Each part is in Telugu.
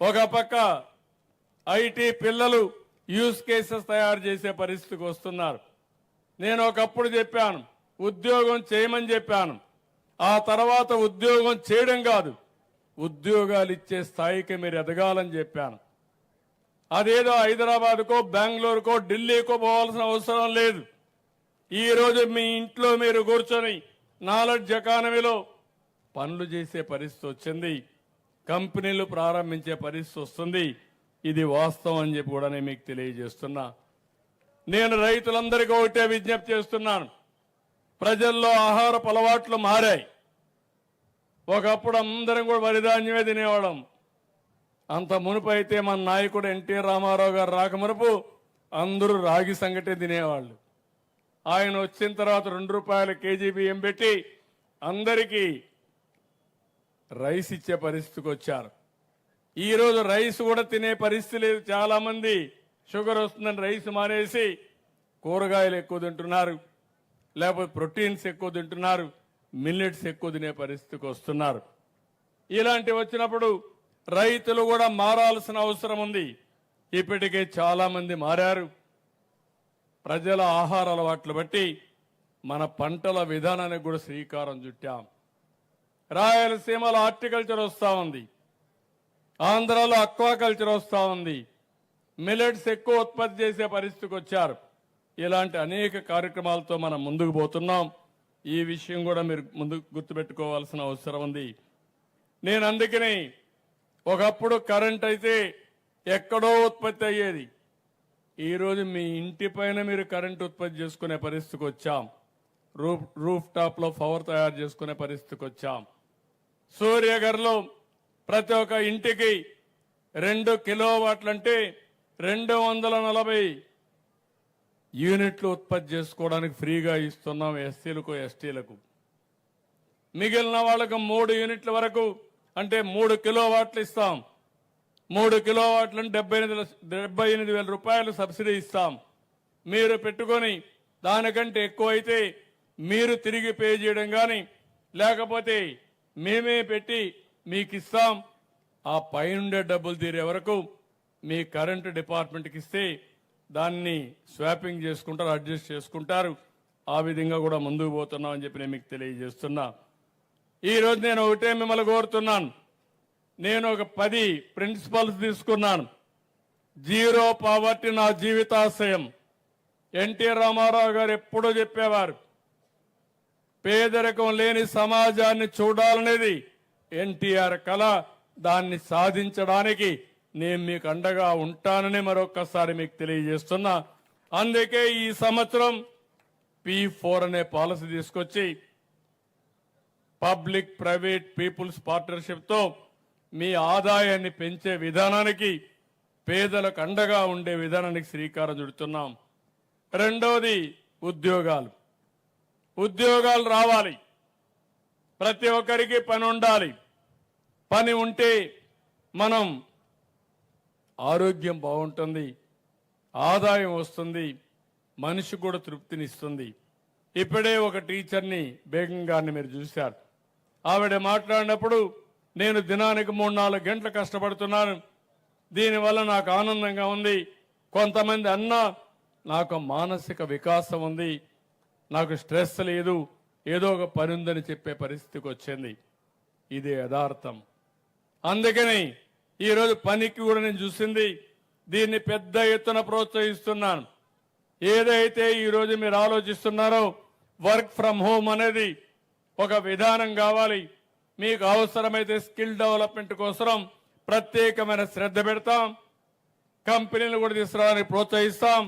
ఒక పక్క ఐటీ పిల్లలు యూస్ కేసెస్ తయారు చేసే పరిస్థితికి వస్తున్నారు. నేను ఒకప్పుడు చెప్పాను, ఉద్యోగం చేయమని చెప్పాను. ఆ తర్వాత ఉద్యోగం చేయడం కాదు, ఉద్యోగాలు ఇచ్చే స్థాయికి మీరు ఎదగాలని చెప్పాను. అదేదో హైదరాబాద్కో బెంగళూరుకో ఢిల్లీకో పోవాల్సిన అవసరం లేదు. ఈరోజు మీ ఇంట్లో మీరు కూర్చొని నాలెడ్జ్ ఎకానమీలో పనులు చేసే పరిస్థితి వచ్చింది, కంపెనీలు ప్రారంభించే పరిస్థితి వస్తుంది. ఇది వాస్తవం అని చెప్పి కూడా నేను మీకు తెలియజేస్తున్నా. నేను రైతులందరికీ ఒకటే విజ్ఞప్తి చేస్తున్నాను. ప్రజల్లో ఆహారపు అలవాట్లు మారాయి. ఒకప్పుడు అందరం కూడా వరిధాన్యమే తినేవాళ్ళం. అంత మునుపు అయితే మన నాయకుడు ఎన్టీ రామారావు గారు రాకమునుపు అందరూ రాగి సంగటే తినేవాళ్ళు. ఆయన వచ్చిన తర్వాత ₹2 కేజీ బియ్యం పెట్టి అందరికీ రైస్ ఇచ్చే పరిస్థితికి వచ్చారు. ఈరోజు రైస్ కూడా తినే పరిస్థితి లేదు. చాలా మంది షుగర్ వస్తుందని రైస్ మానేసి కూరగాయలు ఎక్కువ తింటున్నారు, లేకపోతే ప్రోటీన్స్ ఎక్కువ తింటున్నారు, మిల్లెట్స్ ఎక్కువ తినే పరిస్థితికి వస్తున్నారు. ఇలాంటివి వచ్చినప్పుడు రైతులు కూడా మారాల్సిన అవసరం ఉంది. ఇప్పటికే చాలా మంది మారారు. ప్రజల ఆహార అలవాట్లు బట్టి మన పంటల విధానానికి కూడా శ్రీకారం చుట్టాం. రాయలసీమలో హార్టికల్చర్ వస్తూ ఉంది, ఆంధ్రాలో అక్వాకల్చర్ వస్తూ ఉంది, మిల్లెట్స్ ఎక్కువ ఉత్పత్తి చేసే పరిస్థితికి వచ్చారు. ఇలాంటి అనేక కార్యక్రమాలతో మనం ముందుకు పోతున్నాం. ఈ విషయం కూడా మీరు ముందుకు గుర్తుపెట్టుకోవాల్సిన అవసరం ఉంది. నేను అందుకని ఒకప్పుడు కరెంట్ అయితే ఎక్కడో ఉత్పత్తి అయ్యేది. ఈరోజు మీ ఇంటి పైన మీరు కరెంట్ ఉత్పత్తి చేసుకునే పరిస్థితికి వచ్చాం. రూఫ్ టాప్ లో పవర్ తయారు చేసుకునే పరిస్థితికి వచ్చాం. సూర్యగర్లో ప్రతి ఒక్క ఇంటికి 2 కిలోవాట్లు అంటే 240 యూనిట్లు ఉత్పత్తి చేసుకోవడానికి ఫ్రీగా ఇస్తున్నాం ఎస్సీలకు ఎస్టీలకు. మిగిలిన వాళ్ళకు 3 యూనిట్ల వరకు అంటే 3 కిలోవాట్లు ఇస్తాం. 3 కిలోవాట్లను 78,000 రూపాయలు సబ్సిడీ ఇస్తాం. మీరు పెట్టుకొని దానికంటే ఎక్కువ అయితే మీరు తిరిగి పే చేయడం కానీ లేకపోతే మేమే పెట్టి మీకు ఇస్తాం. ఆ పైనుండే డబ్బులు తీరే వరకు మీ కరెంటు డిపార్ట్మెంట్కి ఇస్తే దాన్ని స్వాపింగ్ చేసుకుంటారు, అడ్జస్ట్ చేసుకుంటారు. ఆ విధంగా కూడా ముందుకు పోతున్నాం అని చెప్పి నేను మీకు తెలియజేస్తున్నా. ఈరోజు నేను ఒకటే మిమ్మల్ని కోరుతున్నాను. నేను ఒక 10 ప్రిన్సిపల్స్ తీసుకున్నాను. జీరో పావర్టీ నా జీవితాశయం. ఎన్టీ రామారావు గారు ఎప్పుడూ చెప్పేవారు, పేదరికం లేని సమాజాన్ని చూడాలనేది ఎన్టీఆర్ కళ. దాన్ని సాధించడానికి నేను మీకు అండగా ఉంటానని మరొకసారి మీకు తెలియజేస్తున్నా. అందుకే ఈ సంవత్సరం P4 అనే పాలసీ తీసుకొచ్చి పబ్లిక్ ప్రైవేట్ పీపుల్స్ పార్ట్నర్షిప్ తో మీ ఆదాయాన్ని పెంచే విధానానికి, పేదలకు అండగా ఉండే విధానానికి శ్రీకారం చుడుతున్నాం. రెండవది ఉద్యోగాలు. ఉద్యోగాలు రావాలి. ప్రతి ఒక్కరికి పని ఉండాలి. పని ఉంటే మనం ఆరోగ్యం బాగుంటుంది, ఆదాయం వస్తుంది, మనిషి కూడా తృప్తినిస్తుంది. ఇప్పుడే ఒక టీచర్ని, బేగం గారిని మీరు చూశారు. ఆవిడ మాట్లాడినప్పుడు నేను దినానికి 3-4 గంటలు కష్టపడుతున్నాను, దీనివల్ల నాకు ఆనందంగా ఉంది. కొంతమంది అన్నా నాకు మానసిక వికాసం ఉంది, నాకు స్ట్రెస్ లేదు, ఏదో ఒక పని ఉందని చెప్పే పరిస్థితికి వచ్చింది. ఇది యథార్థం. అందుకని ఈరోజు పనికి కూడా నేను చూసింది, దీన్ని పెద్ద ఎత్తున ప్రోత్సహిస్తున్నాను. ఏదైతే ఈరోజు మీరు ఆలోచిస్తున్నారో వర్క్ ఫ్రమ్ హోమ్ అనేది ఒక విధానం కావాలి. మీకు అవసరమైతే స్కిల్ డెవలప్మెంట్ కోసం ప్రత్యేకమైన శ్రద్ధ పెడతాం. కంపెనీలు కూడా తీసుకురావడానికి ప్రోత్సహిస్తాం.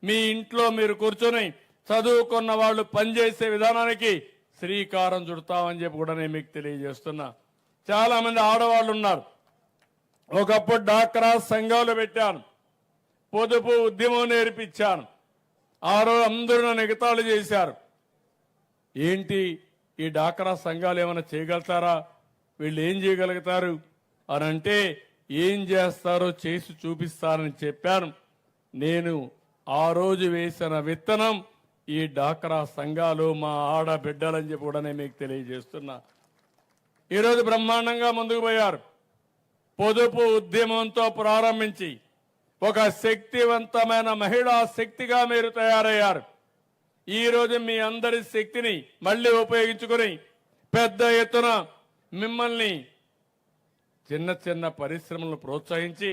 మీ ఇంట్లో మీరు కూర్చొని చదువుకున్న వాళ్ళు పనిచేసే విధానానికి శ్రీకారం చుడతామని చెప్పి కూడా నేను మీకు తెలియజేస్తున్నా. చాలా మంది ఆడవాళ్ళు ఉన్నారు. ఒకప్పుడు డాక్రా సంఘాలు పెట్టాను, పొదుపు ఉద్యమం నేర్పించాను. ఆ రోజు అందరూ నన్ను ఎగతాళి చేశారు. ఏంటి ఈ డాక్రా సంఘాలు ఏమైనా చేయగలుగుతారా, వీళ్ళు ఏం చేయగలుగుతారు అని అంటే, ఏం చేస్తారో చేసి చూపిస్తారని చెప్పాను. నేను ఆ రోజు వేసిన విత్తనం ఈ డాక్రా సంఘాలు, మా ఆడబిడ్డలని చెప్పి కూడా నేను మీకు తెలియజేస్తున్నా. ఈరోజు బ్రహ్మాండంగా ముందుకు పోయారు. పొదుపు ఉద్యమంతో ప్రారంభించి ఒక శక్తివంతమైన మహిళా శక్తిగా మీరు తయారయ్యారు. ఈ రోజు మీ అందరి శక్తిని మళ్ళీ ఉపయోగించుకొని పెద్ద ఎత్తున మిమ్మల్ని చిన్న చిన్న పరిశ్రమలను ప్రోత్సహించి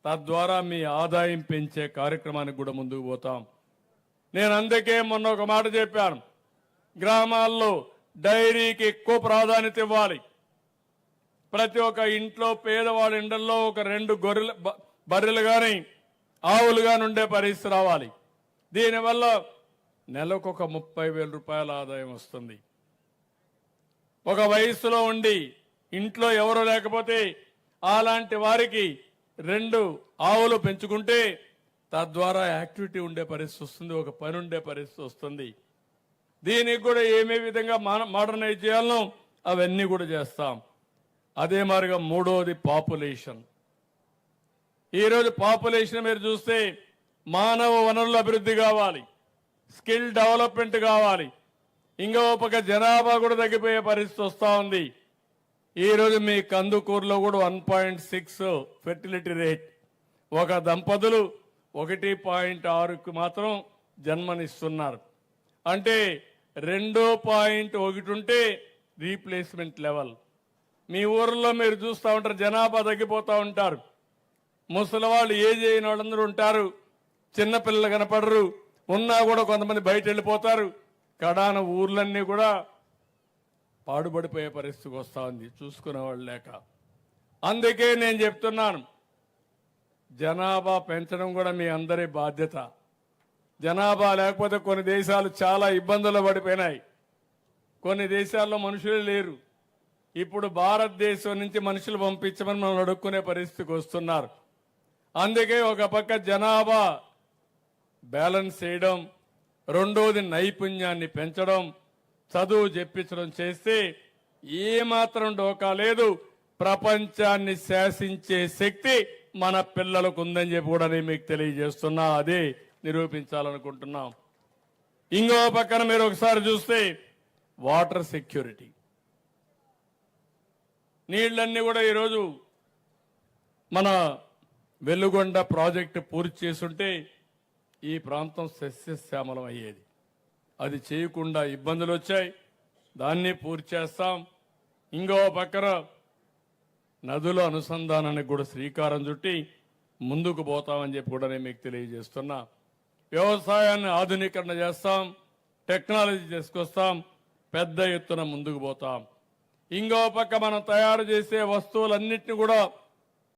తద్వారా మీ ఆదాయం పెంచే కార్యక్రమానికి కూడా ముందుకు పోతాం. నేను అందుకే మొన్న ఒక మాట చెప్పాను, గ్రామాల్లో డైరీకి ఎక్కువ ప్రాధాన్యత ఇవ్వాలి. ప్రతి ఒక్క ఇంట్లో పేదవాళ్ళ ఇండల్లో ఒక 2 బర్రెలు కానీ ఆవులు కానీ ఉండే పరిస్థితి రావాలి. దీనివల్ల నెలకు ఒక 30,000 రూపాయల ఆదాయం వస్తుంది. ఒక వయస్సులో ఉండి ఇంట్లో ఎవరు లేకపోతే అలాంటి వారికి 2 ఆవులు పెంచుకుంటే తద్వారా యాక్టివిటీ ఉండే పరిస్థితి వస్తుంది, ఒక పని ఉండే పరిస్థితి వస్తుంది. దీనికి కూడా ఏమే విధంగా మోడర్నైజ్ చేయాలనో అవన్నీ కూడా చేస్తాం. అదే మాదిరిగా మూడోది పాపులేషన్. ఈరోజు పాపులేషన్ మీరు చూస్తే మానవ వనరుల అభివృద్ధి కావాలి, స్కిల్ డెవలప్మెంట్ కావాలి. ఇంకో పక్క జనాభా కూడా తగ్గిపోయే పరిస్థితి వస్తూ ఉంది. ఈరోజు మీ కందుకూరులో కూడా 1.6 ఫెర్టిలిటీ రేట్. ఒక దంపతులు 1.6కు మాత్రం జన్మనిస్తున్నారు. అంటే 2.1 ఉంటే రీప్లేస్మెంట్ లెవెల్. మీ ఊర్లో మీరు చూస్తూ ఉంటారు, జనాభా తగ్గిపోతూ ఉంటారు. ముసలి వాళ్ళు ఏజ్ అయిన వాళ్ళందరూ ఉంటారు, చిన్నపిల్లలు కనపడరు, ఉన్నా కూడా కొంతమంది బయట వెళ్ళిపోతారు. కడాన ఊర్లన్నీ కూడా పాడుపడిపోయే పరిస్థితికి వస్తూ ఉంది, చూసుకునే వాళ్ళు లేక. అందుకే నేను చెప్తున్నాను, జనాభా పెంచడం కూడా మీ అందరి బాధ్యత. జనాభా లేకపోతే కొన్ని దేశాలు చాలా ఇబ్బందులు పడిపోయినాయి. కొన్ని దేశాల్లో మనుషులే లేరు. ఇప్పుడు భారతదేశం నుంచి మనుషులు పంపించమని మనం అడుక్కునే పరిస్థితికి వస్తున్నారు. అందుకే ఒక పక్క జనాభా బ్యాలెన్స్ చేయడం, రెండోది నైపుణ్యాన్ని పెంచడం, చదువు చెప్పించడం చేస్తే ఏమాత్రం డోకా లేదు. ప్రపంచాన్ని శాసించే శక్తి మన పిల్లలకు ఉందని చెప్పి కూడా నేను మీకు తెలియజేస్తున్నా. అదే నిరూపించాలనుకుంటున్నాం. ఇంకో పక్కన మీరు ఒకసారి చూస్తే వాటర్ సెక్యూరిటీ, నీళ్ళన్నీ కూడా ఈరోజు మన వెలుగొండ ప్రాజెక్టు పూర్తి చేసుంటే ఈ ప్రాంతం సస్యశ్యామలం అయ్యేది. అది చేయకుండా ఇబ్బందులు వచ్చాయి, దాన్ని పూర్తి చేస్తాం. ఇంకో పక్కన నదుల అనుసంధానానికి కూడా శ్రీకారం చుట్టి ముందుకు పోతామని చెప్పి కూడా నేను మీకు తెలియజేస్తున్నా. వ్యవసాయాన్ని ఆధునీకరణ చేస్తాం, టెక్నాలజీ తీసుకొస్తాం, పెద్ద ఎత్తున ముందుకు పోతాం. ఇంకో పక్క మనం తయారు చేసే వస్తువులన్నింటినీ కూడా